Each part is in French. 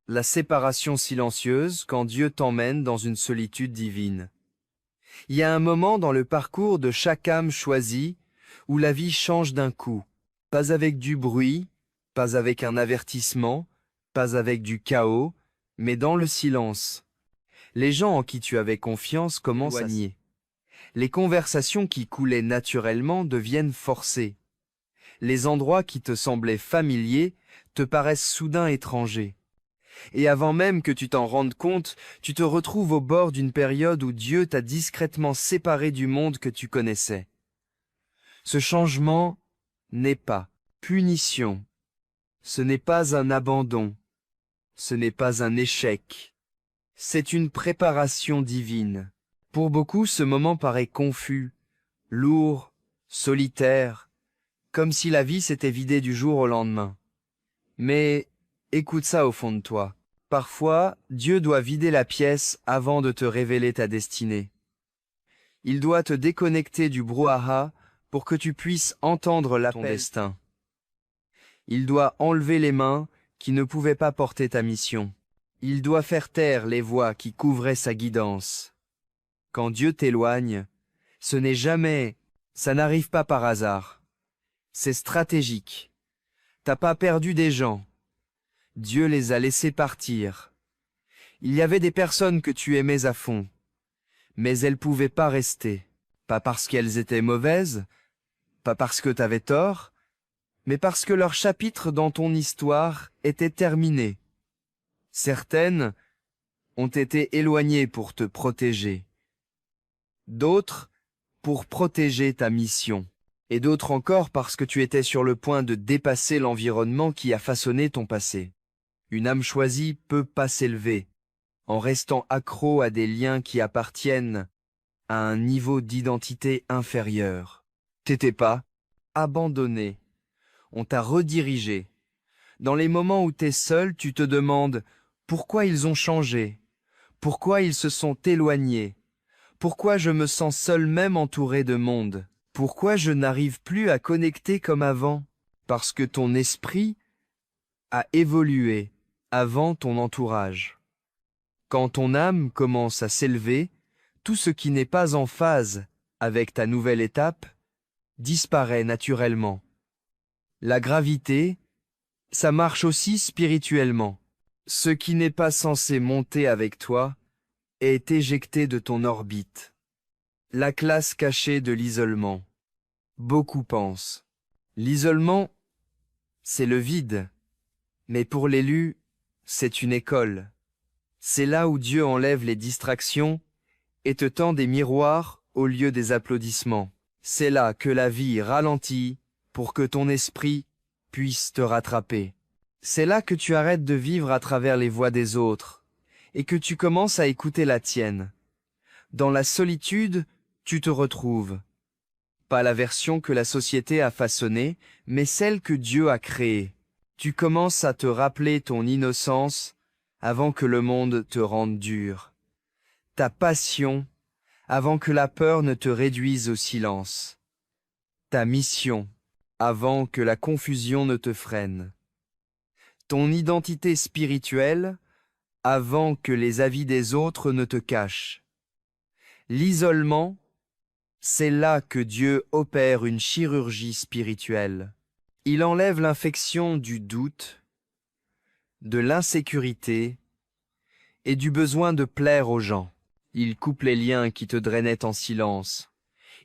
la séparation silencieuse quand Dieu t'emmène dans une solitude divine. Il y a un moment dans le parcours de chaque âme choisie où la vie change d'un coup, pas avec du bruit, pas avec un avertissement, pas avec du chaos, mais dans le silence. Les gens en qui tu avais confiance commencent à nier. Les conversations qui coulaient naturellement deviennent forcées. Les endroits qui te semblaient familiers te paraissent soudain étrangers. Et avant même que tu t'en rendes compte, tu te retrouves au bord d'une période où Dieu t'a discrètement séparé du monde que tu connaissais. Ce changement n'est pas punition, ce n'est pas un abandon, ce n'est pas un échec, c'est une préparation divine. Pour beaucoup, ce moment paraît confus, lourd, solitaire, comme si la vie s'était vidée du jour au lendemain. Mais écoute ça au fond de toi. Parfois, Dieu doit vider la pièce avant de te révéler ta destinée. Il doit te déconnecter du brouhaha pour que tu puisses entendre l'appel de ton destin. Il doit enlever les mains qui ne pouvaient pas porter ta mission. Il doit faire taire les voix qui couvraient sa guidance. Quand Dieu t'éloigne, ça n'arrive pas par hasard. C'est stratégique. T'as pas perdu des gens. Dieu les a laissés partir. Il y avait des personnes que tu aimais à fond, mais elles pouvaient pas rester. Pas parce qu'elles étaient mauvaises, pas parce que t'avais tort, mais parce que leur chapitre dans ton histoire était terminé. Certaines ont été éloignées pour te protéger. D'autres pour protéger ta mission. Et d'autres encore parce que tu étais sur le point de dépasser l'environnement qui a façonné ton passé. Une âme choisie peut pas s'élever, en restant accro à des liens qui appartiennent à un niveau d'identité inférieur. T'étais pas abandonné, on t'a redirigé. Dans les moments où t'es seul, tu te demandes pourquoi ils ont changé, pourquoi ils se sont éloignés, pourquoi je me sens seul même entouré de monde, pourquoi je n'arrive plus à connecter comme avant, parce que ton esprit a évolué avant ton entourage. Quand ton âme commence à s'élever, tout ce qui n'est pas en phase avec ta nouvelle étape disparaît naturellement. La gravité, ça marche aussi spirituellement. Ce qui n'est pas censé monter avec toi est éjecté de ton orbite. La classe cachée de l'isolement. Beaucoup pensent. L'isolement, c'est le vide. Mais pour l'élu, c'est une école. C'est là où Dieu enlève les distractions et te tend des miroirs au lieu des applaudissements. C'est là que la vie ralentit pour que ton esprit puisse te rattraper. C'est là que tu arrêtes de vivre à travers les voix des autres et que tu commences à écouter la tienne. Dans la solitude, tu te retrouves. Pas la version que la société a façonnée, mais celle que Dieu a créée. Tu commences à te rappeler ton innocence avant que le monde te rende dur. Ta passion avant que la peur ne te réduise au silence. Ta mission avant que la confusion ne te freine. Ton identité spirituelle avant que les avis des autres ne te cachent. L'isolement, c'est là que Dieu opère une chirurgie spirituelle. Il enlève l'infection du doute, de l'insécurité et du besoin de plaire aux gens. Il coupe les liens qui te drainaient en silence.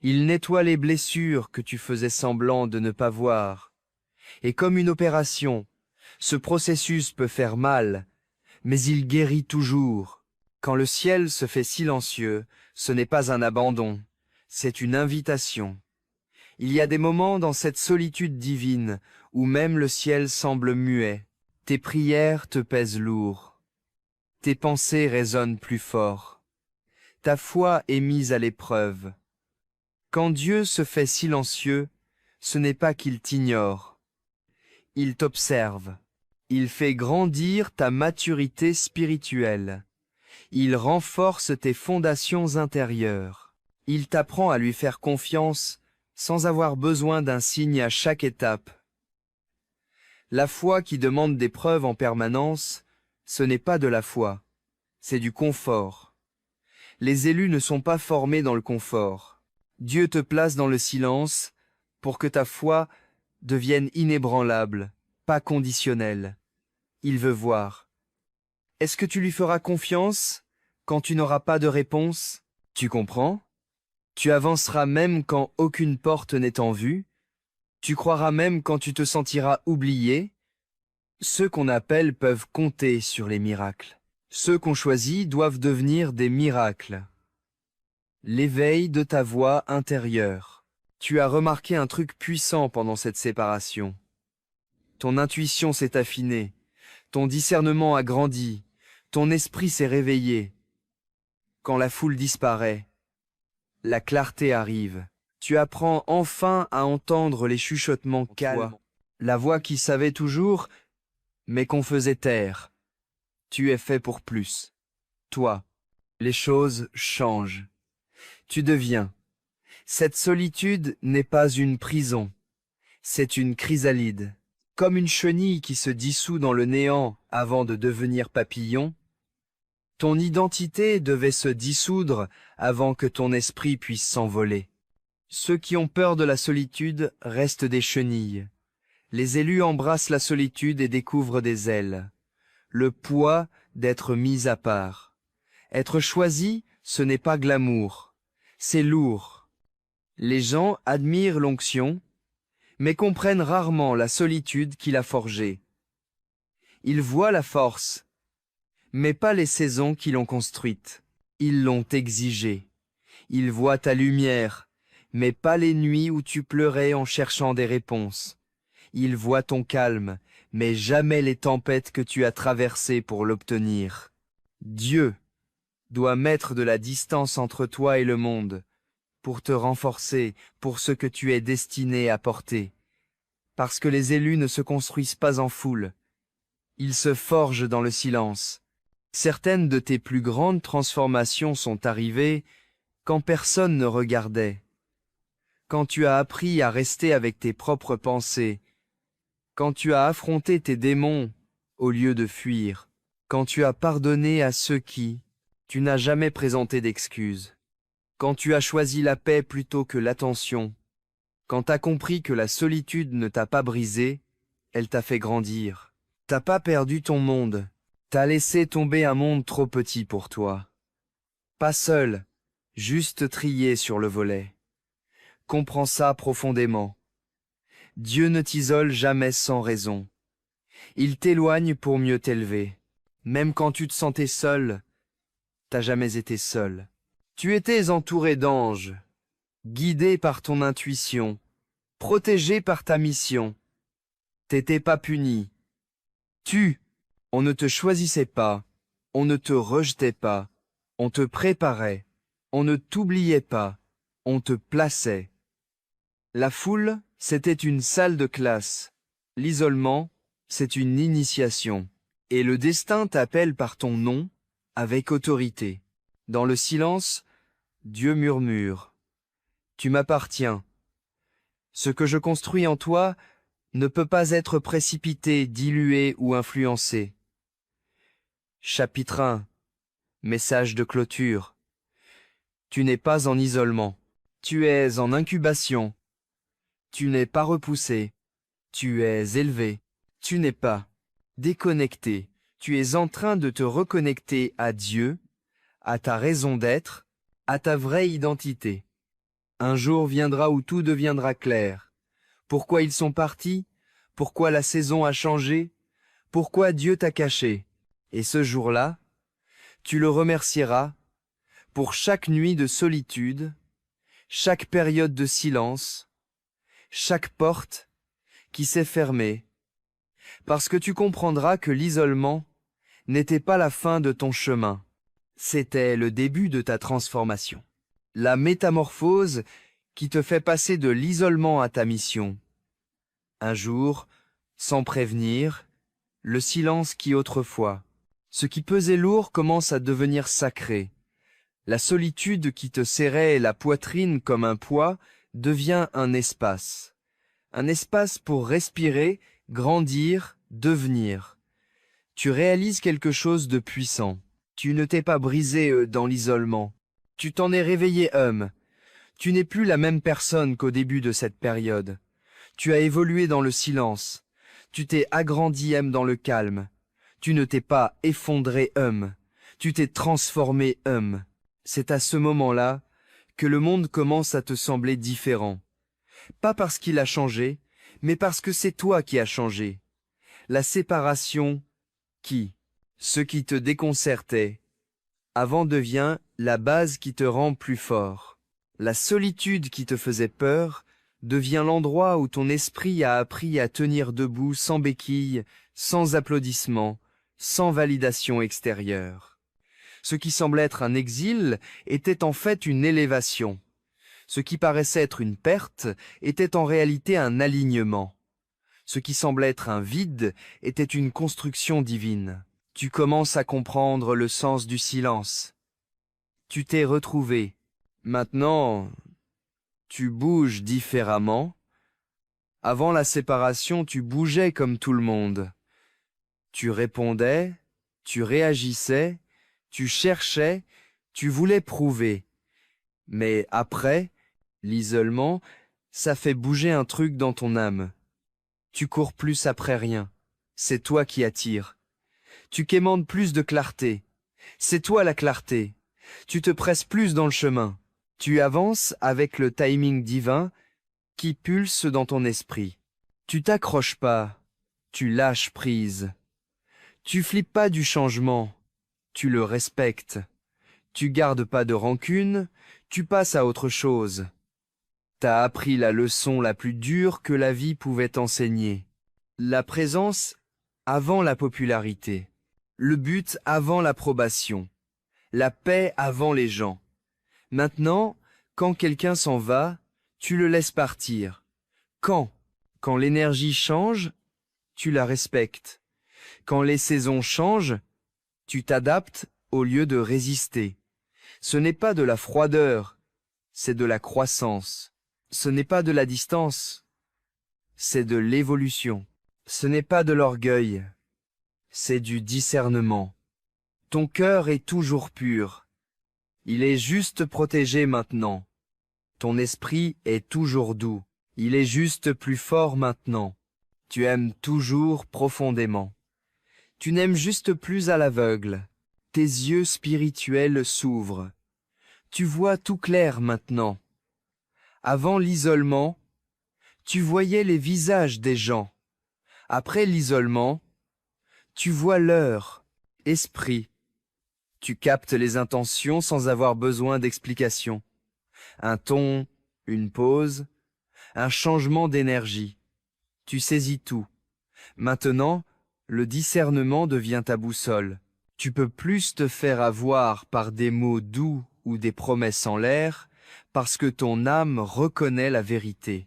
Il nettoie les blessures que tu faisais semblant de ne pas voir. Et comme une opération, ce processus peut faire mal, mais il guérit toujours. Quand le ciel se fait silencieux, ce n'est pas un abandon, c'est une invitation. Il y a des moments dans cette solitude divine où même le ciel semble muet. Tes prières te pèsent lourd. Tes pensées résonnent plus fort. Ta foi est mise à l'épreuve. Quand Dieu se fait silencieux, ce n'est pas qu'il t'ignore. Il t'observe. Il fait grandir ta maturité spirituelle. Il renforce tes fondations intérieures. Il t'apprend à lui faire confiance sans avoir besoin d'un signe à chaque étape. La foi qui demande des preuves en permanence, Ce n'est pas de la foi, c'est du confort. Les élus ne sont pas formés dans le confort. Dieu te place dans le silence pour que ta foi devienne inébranlable, pas conditionnelle. Il veut voir. Est-ce que tu lui feras confiance quand tu n'auras pas de réponse? Tu comprends? Tu avanceras même quand aucune porte n'est en vue. Tu croiras même quand tu te sentiras oublié. Ceux qu'on appelle peuvent compter sur les miracles. Ceux qu'on choisit doivent devenir des miracles. L'éveil de ta voix intérieure. Tu as remarqué un truc puissant pendant cette séparation. Ton intuition s'est affinée, ton discernement a grandi, ton esprit s'est réveillé. Quand la foule disparaît, la clarté arrive. Tu apprends enfin à entendre les chuchotements calmes, la voix qui savait toujours, mais qu'on faisait taire. Tu es fait pour plus. Toi, les choses changent. Tu deviens. Cette solitude n'est pas une prison, c'est une chrysalide. Comme une chenille qui se dissout dans le néant avant de devenir papillon, ton identité devait se dissoudre avant que ton esprit puisse s'envoler. Ceux qui ont peur de la solitude restent des chenilles. Les élus embrassent la solitude et découvrent des ailes. Le poids d'être mis à part. Être choisi, ce n'est pas glamour, c'est lourd. Les gens admirent l'onction, mais comprennent rarement la solitude qui l'a forgée. Ils voient la force, mais pas les saisons qui l'ont construite. Ils l'ont exigée. Ils voient ta lumière, mais pas les nuits où tu pleurais en cherchant des réponses. Ils voient ton calme, mais jamais les tempêtes que tu as traversées pour l'obtenir. Dieu doit mettre de la distance entre toi et le monde, pour te renforcer, pour ce que tu es destiné à porter. Parce que les élus ne se construisent pas en foule. Ils se forgent dans le silence. Certaines de tes plus grandes transformations sont arrivées quand personne ne regardait. Quand tu as appris à rester avec tes propres pensées. Quand tu as affronté tes démons au lieu de fuir. Quand tu as pardonné à ceux qui, tu n'as jamais présenté d'excuses. Quand tu as choisi la paix plutôt que l'attention, quand t'as compris que la solitude ne t'a pas brisé, elle t'a fait grandir. T'as pas perdu ton monde, t'as laissé tomber un monde trop petit pour toi. Pas seul, juste trié sur le volet. Comprends ça profondément. Dieu ne t'isole jamais sans raison. Il t'éloigne pour mieux t'élever. Même quand tu te sentais seul, t'as jamais été seul. Tu étais entouré d'anges, guidé par ton intuition, protégé par ta mission. T'étais pas puni. On ne te choisissait pas, on ne te rejetait pas, on te préparait, on ne t'oubliait pas, on te plaçait. La foule, c'était une salle de classe. L'isolement, c'est une initiation. Et le destin t'appelle par ton nom, avec autorité. Dans le silence, Dieu murmure. Tu m'appartiens. Ce que je construis en toi ne peut pas être précipité, dilué ou influencé. Chapitre 1. Message de clôture. Tu n'es pas en isolement. Tu es en incubation. Tu n'es pas repoussé. Tu es élevé. Tu n'es pas déconnecté. Tu es en train de te reconnecter à Dieu, à ta raison d'être, à ta vraie identité. Un jour viendra où tout deviendra clair. Pourquoi ils sont partis? Pourquoi la saison a changé? Pourquoi Dieu t'a caché? Et ce jour-là, tu le remercieras pour chaque nuit de solitude, chaque période de silence, chaque porte qui s'est fermée, parce que tu comprendras que l'isolement n'était pas la fin de ton chemin, c'était le début de ta transformation. La métamorphose qui te fait passer de l'isolement à ta mission. Un jour, sans prévenir, le silence qui autrefois, ce qui pesait lourd commence à devenir sacré. La solitude qui te serrait la poitrine comme un poids devient un espace. Un espace pour respirer, grandir, devenir. Tu réalises quelque chose de puissant. Tu ne t'es pas brisé dans l'isolement. Tu t'en es réveillé homme. Tu n'es plus la même personne qu'au début de cette période. Tu as évolué dans le silence. Tu t'es agrandi dans le calme. Tu ne t'es pas effondré tu t'es transformé C'est à ce moment-là que le monde commence à te sembler différent. Pas parce qu'il a changé, mais parce que c'est toi qui as changé. La séparation ce qui te déconcertait, avant devient la base qui te rend plus fort. La solitude qui te faisait peur devient l'endroit où ton esprit a appris à tenir debout sans béquille, sans applaudissements, sans validation extérieure. Ce qui semblait être un exil était en fait une élévation. Ce qui paraissait être une perte était en réalité un alignement. Ce qui semblait être un vide était une construction divine. Tu commences à comprendre le sens du silence. Tu t'es retrouvé. Maintenant, tu bouges différemment. Avant la séparation, tu bougeais comme tout le monde. Tu répondais, tu réagissais, tu cherchais, tu voulais prouver. Mais après, l'isolement, ça fait bouger un truc dans ton âme. Tu cours plus après rien. C'est toi qui attires. Tu quémandes plus de clarté. C'est toi la clarté. Tu te presses plus dans le chemin. Tu avances avec le timing divin qui pulse dans ton esprit. Tu t'accroches pas. Tu lâches prise. Tu flippes pas du changement. Tu le respectes. Tu gardes pas de rancune. Tu passes à autre chose. T'as appris la leçon la plus dure que la vie pouvait t'enseigner. La présence avant la popularité. Le but avant l'approbation. La paix avant les gens. Maintenant, quand quelqu'un s'en va, tu le laisses partir. Quand l'énergie change, tu la respectes. Quand les saisons changent, tu t'adaptes au lieu de résister. Ce n'est pas de la froideur, c'est de la croissance. Ce n'est pas de la distance, c'est de l'évolution. Ce n'est pas de l'orgueil, c'est du discernement. Ton cœur est toujours pur. Il est juste protégé maintenant. Ton esprit est toujours doux. Il est juste plus fort maintenant. Tu aimes toujours profondément. Tu n'aimes juste plus à l'aveugle. Tes yeux spirituels s'ouvrent. Tu vois tout clair maintenant. Avant l'isolement, tu voyais les visages des gens. Après l'isolement, tu vois leur esprit. Tu captes les intentions sans avoir besoin d'explication. Un ton, une pause, un changement d'énergie. Tu saisis tout. Maintenant, le discernement devient ta boussole. Tu peux plus te faire avoir par des mots doux ou des promesses en l'air, parce que ton âme reconnaît la vérité,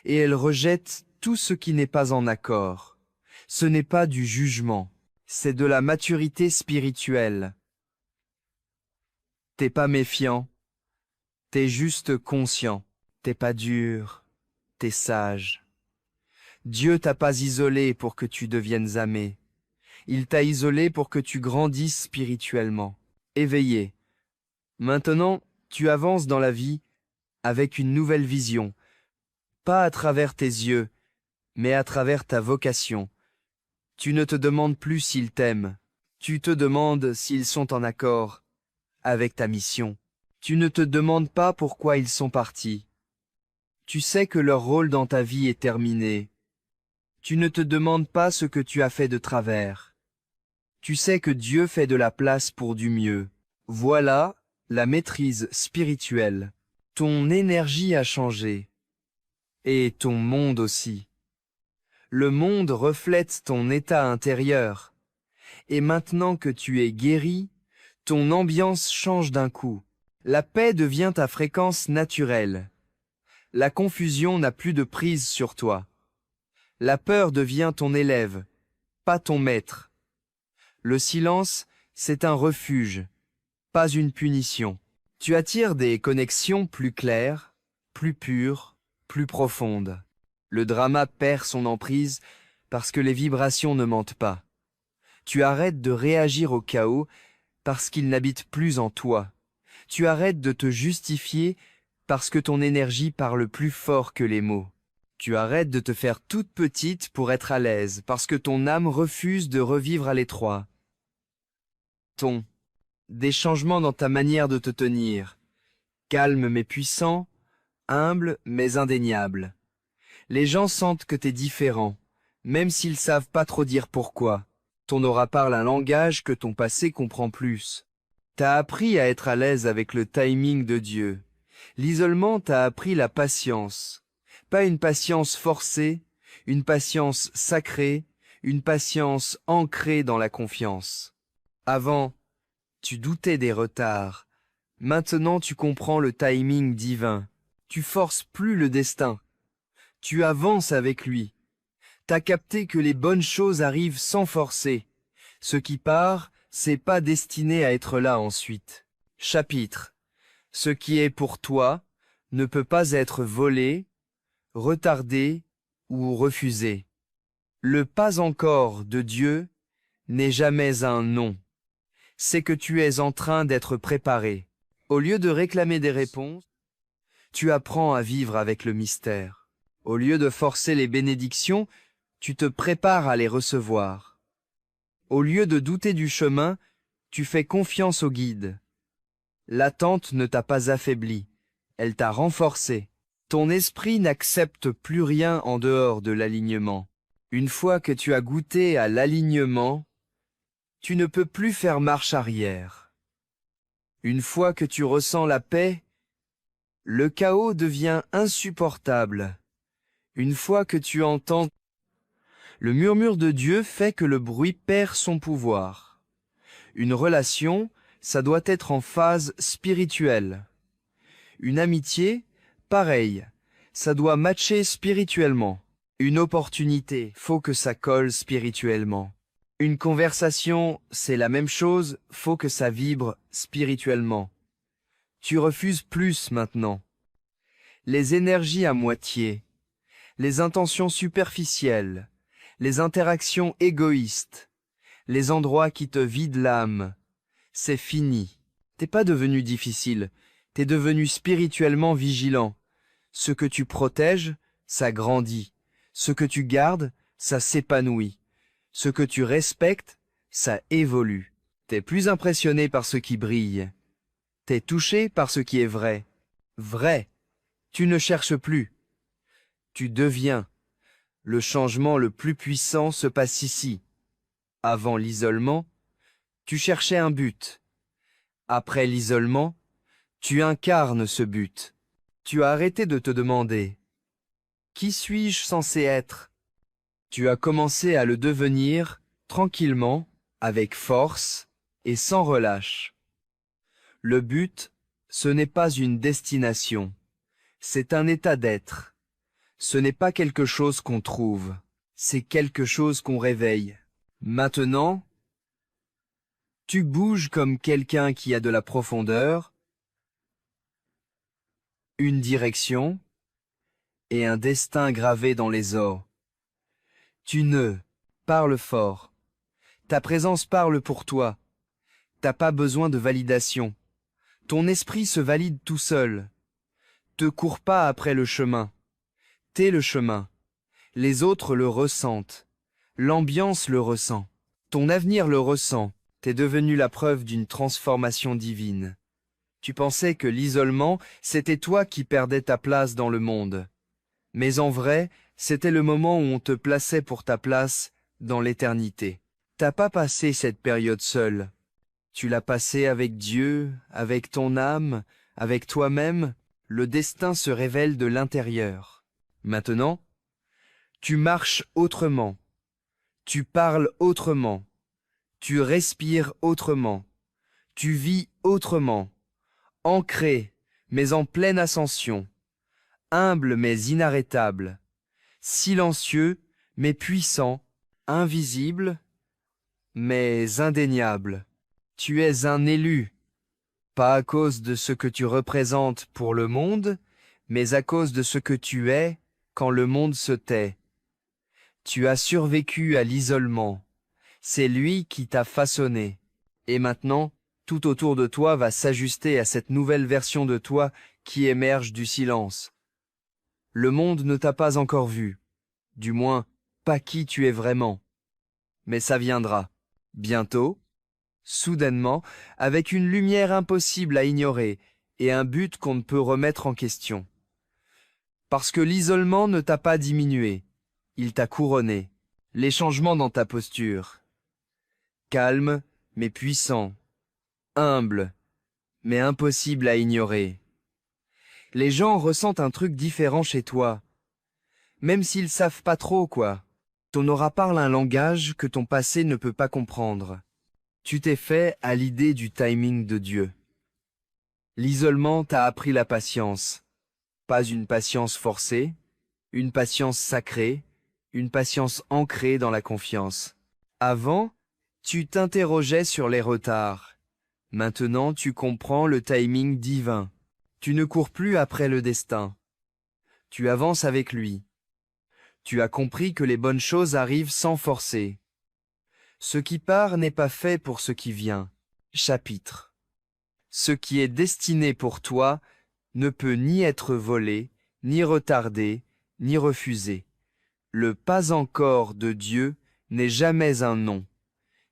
et elle rejette tout ce qui n'est pas en accord. Ce n'est pas du jugement, c'est de la maturité spirituelle. T'es pas méfiant, t'es juste conscient. T'es pas dur, t'es sage. Dieu t'a pas isolé pour que tu deviennes amé. Il t'a isolé pour que tu grandisses spirituellement, éveillé. Maintenant, tu avances dans la vie avec une nouvelle vision, pas à travers tes yeux, mais à travers ta vocation. Tu ne te demandes plus s'ils t'aiment, tu te demandes s'ils sont en accord avec ta mission. Tu ne te demandes pas pourquoi ils sont partis. Tu sais que leur rôle dans ta vie est terminé. Tu ne te demandes pas ce que tu as fait de travers. Tu sais que Dieu fait de la place pour du mieux. Voilà la maîtrise spirituelle. Ton énergie a changé. Et ton monde aussi. Le monde reflète ton état intérieur. Et maintenant que tu es guéri, ton ambiance change d'un coup. La paix devient ta fréquence naturelle. La confusion n'a plus de prise sur toi. La peur devient ton élève, pas ton maître. Le silence, c'est un refuge, pas une punition. Tu attires des connexions plus claires, plus pures, plus profondes. Le drama perd son emprise parce que les vibrations ne mentent pas. Tu arrêtes de réagir au chaos parce qu'il n'habite plus en toi. Tu arrêtes de te justifier parce que ton énergie parle plus fort que les mots. Tu arrêtes de te faire toute petite pour être à l'aise parce que ton âme refuse de revivre à l'étroit. Des changements dans ta manière de te tenir. Calme mais puissant, humble mais indéniable. Les gens sentent que t'es différent, même s'ils savent pas trop dire pourquoi. Ton aura parle un langage que ton passé comprend plus. T'as appris à être à l'aise avec le timing de Dieu. L'isolement t'a appris la patience. Pas une patience forcée, une patience sacrée, une patience ancrée dans la confiance. Avant, tu doutais des retards. Maintenant tu comprends le timing divin. Tu forces plus le destin. Tu avances avec lui. T'as capté que les bonnes choses arrivent sans forcer. Ce qui part, c'est pas destiné à être là ensuite. Chapitre. Ce qui est pour toi ne peut pas être volé, retardé ou refusé. Le pas encore de Dieu n'est jamais un non. C'est que tu es en train d'être préparé. Au lieu de réclamer des réponses, tu apprends à vivre avec le mystère. Au lieu de forcer les bénédictions, tu te prépares à les recevoir. Au lieu de douter du chemin, tu fais confiance au guide. L'attente ne t'a pas affaibli, elle t'a renforcé. Ton esprit n'accepte plus rien en dehors de l'alignement. Une fois que tu as goûté à l'alignement, tu ne peux plus faire marche arrière. Une fois que tu ressens la paix, le chaos devient insupportable. Une fois que tu entends, le murmure de Dieu fait que le bruit perd son pouvoir. Une relation, ça doit être en phase spirituelle. Une amitié, pareil, ça doit matcher spirituellement. Une opportunité, faut que ça colle spirituellement. Une conversation, c'est la même chose, faut que ça vibre spirituellement. Tu refuses plus maintenant. Les énergies à moitié, les intentions superficielles, les interactions égoïstes, les endroits qui te vident l'âme, c'est fini. T'es pas devenu difficile, t'es devenu spirituellement vigilant. Ce que tu protèges, ça grandit. Ce que tu gardes, ça s'épanouit. Ce que tu respectes, ça évolue. T'es plus impressionné par ce qui brille. T'es touché par ce qui est vrai. Vrai. Tu ne cherches plus. Tu deviens. Le changement le plus puissant se passe ici. Avant l'isolement, tu cherchais un but. Après l'isolement, tu incarnes ce but. Tu as arrêté de te demander « Qui suis-je censé être ?» Tu as commencé à le devenir tranquillement, avec force et sans relâche. Le but, ce n'est pas une destination, c'est un état d'être. Ce n'est pas quelque chose qu'on trouve, c'est quelque chose qu'on réveille. Maintenant, tu bouges comme quelqu'un qui a de la profondeur, une direction et un destin gravé dans les os. Tu ne parles fort. Ta présence parle pour toi. T'as pas besoin de validation. Ton esprit se valide tout seul. Te cours pas après le chemin. T'es le chemin. Les autres le ressentent. L'ambiance le ressent. Ton avenir le ressent. T'es devenu la preuve d'une transformation divine. Tu pensais que l'isolement, c'était toi qui perdais ta place dans le monde. Mais en vrai, c'était le moment où on te plaçait pour ta place dans l'éternité. T'as pas passé cette période seule. Tu l'as passée avec Dieu, avec ton âme, avec toi-même. Le destin se révèle de l'intérieur. Maintenant, tu marches autrement. Tu parles autrement. Tu respires autrement. Tu vis autrement. Ancré, mais en pleine ascension. Humble, mais inarrêtable. Silencieux, mais puissant. Invisible, mais indéniable. Tu es un élu, pas à cause de ce que tu représentes pour le monde, mais à cause de ce que tu es quand le monde se tait. Tu as survécu à l'isolement. C'est lui qui t'a façonné. Et maintenant, tout autour de toi va s'ajuster à cette nouvelle version de toi qui émerge du silence. Le monde ne t'a pas encore vu, du moins, pas qui tu es vraiment. Mais ça viendra, bientôt, soudainement, avec une lumière impossible à ignorer et un but qu'on ne peut remettre en question. Parce que l'isolement ne t'a pas diminué, il t'a couronné. Les changements dans ta posture. Calme, mais puissant. Humble, mais impossible à ignorer. Les gens ressentent un truc différent chez toi. Même s'ils savent pas trop quoi. Ton aura parle un langage que ton passé ne peut pas comprendre. Tu t'es fait à l'idée du timing de Dieu. L'isolement t'a appris la patience. Pas une patience forcée, une patience sacrée, une patience ancrée dans la confiance. Avant, tu t'interrogeais sur les retards. Maintenant, tu comprends le timing divin. Tu ne cours plus après le destin. Tu avances avec lui. Tu as compris que les bonnes choses arrivent sans forcer. Ce qui part n'est pas fait pour ce qui vient. Chapitre. Ce qui est destiné pour toi ne peut ni être volé, ni retardé, ni refusé. Le pas encore de Dieu n'est jamais un non.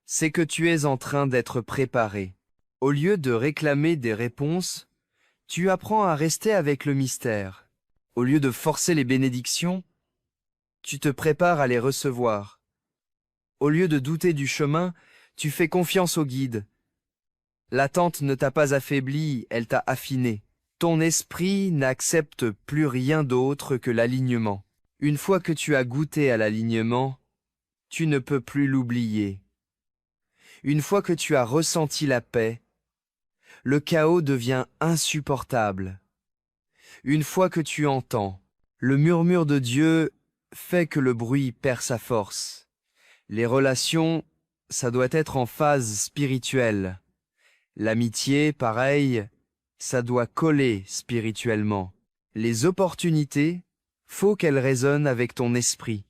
C'est que tu es en train d'être préparé. Au lieu de réclamer des réponses, tu apprends à rester avec le mystère. Au lieu de forcer les bénédictions, tu te prépares à les recevoir. Au lieu de douter du chemin, tu fais confiance au guide. L'attente ne t'a pas affaibli, elle t'a affiné. Ton esprit n'accepte plus rien d'autre que l'alignement. Une fois que tu as goûté à l'alignement, tu ne peux plus l'oublier. Une fois que tu as ressenti la paix, le chaos devient insupportable. Une fois que tu entends, le murmure de Dieu fait que le bruit perd sa force. Les relations, ça doit être en phase spirituelle. L'amitié, pareil, ça doit coller spirituellement. Les opportunités, faut qu'elles résonnent avec ton esprit.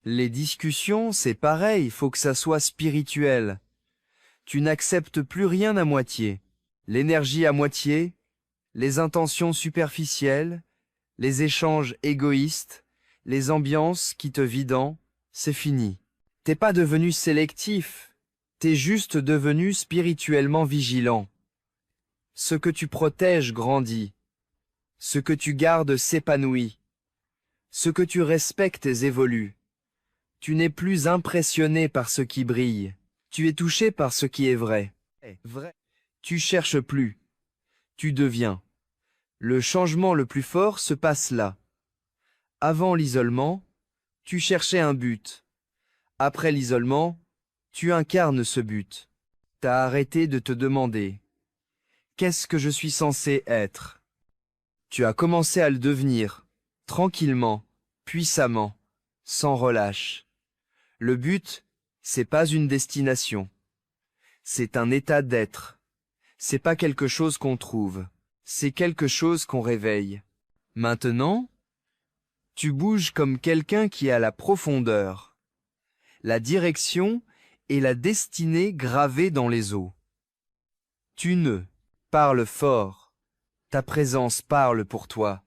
Les discussions, c'est pareil, faut que ça soit spirituel. Tu n'acceptes plus rien à moitié. L'énergie à moitié, les intentions superficielles, les échanges égoïstes, les ambiances qui te vident, c'est fini. T'es pas devenu sélectif, t'es juste devenu spirituellement vigilant. Ce que tu protèges grandit, ce que tu gardes s'épanouit, ce que tu respectes évolue. Tu n'es plus impressionné par ce qui brille, tu es touché par ce qui est vrai. Tu cherches plus, tu deviens. Le changement le plus fort se passe là. Avant l'isolement, tu cherchais un but. Après l'isolement, tu incarnes ce but. T'as arrêté de te demander « Qu'est-ce que je suis censé être ?» Tu as commencé à le devenir, tranquillement, puissamment, sans relâche. Le but, c'est pas une destination. C'est un état d'être. C'est pas quelque chose qu'on trouve. C'est quelque chose qu'on réveille. Maintenant, tu bouges comme quelqu'un qui a la profondeur, la direction et la destinée gravées dans les eaux. Tu ne parles fort. Ta présence parle pour toi.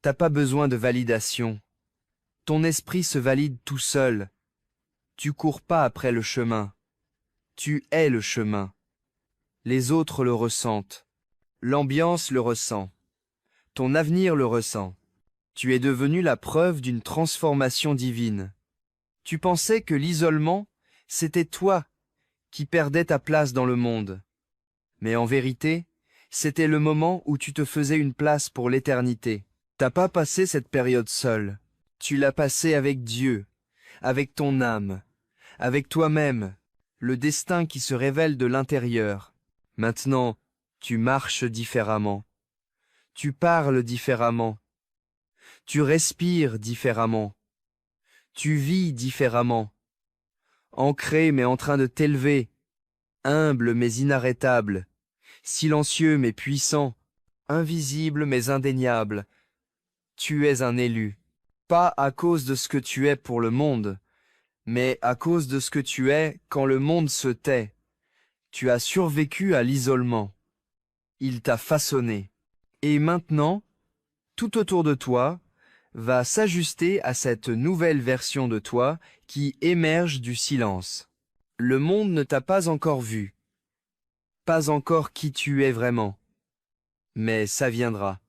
T'as pas besoin de validation. Ton esprit se valide tout seul. Tu cours pas après le chemin. Tu es le chemin. Les autres le ressentent. L'ambiance le ressent. Ton avenir le ressent. Tu es devenu la preuve d'une transformation divine. Tu pensais que l'isolement, c'était toi qui perdais ta place dans le monde. Mais en vérité, c'était le moment où tu te faisais une place pour l'éternité. T'as pas passé cette période seule. Tu l'as passée avec Dieu, avec ton âme, avec toi-même, le destin qui se révèle de l'intérieur. Maintenant, tu marches différemment. Tu parles différemment. Tu respires différemment. Tu vis différemment. Ancré mais en train de t'élever. Humble mais inarrêtable. Silencieux mais puissant. Invisible mais indéniable. Tu es un élu. Pas à cause de ce que tu es pour le monde, Mais à cause de ce que tu es, quand le monde se tait, tu as survécu à l'isolement. Il t'a façonné. Et maintenant, tout autour de toi, va s'ajuster à cette nouvelle version de toi qui émerge du silence. Le monde ne t'a pas encore vu, pas encore qui tu es vraiment. Mais ça viendra.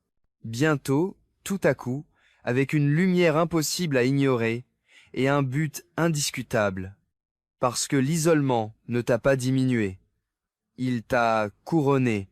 Bientôt, tout à coup, avec une lumière impossible à ignorer et un but indiscutable. Parce que l'isolement ne t'a pas diminué. Il t'a couronné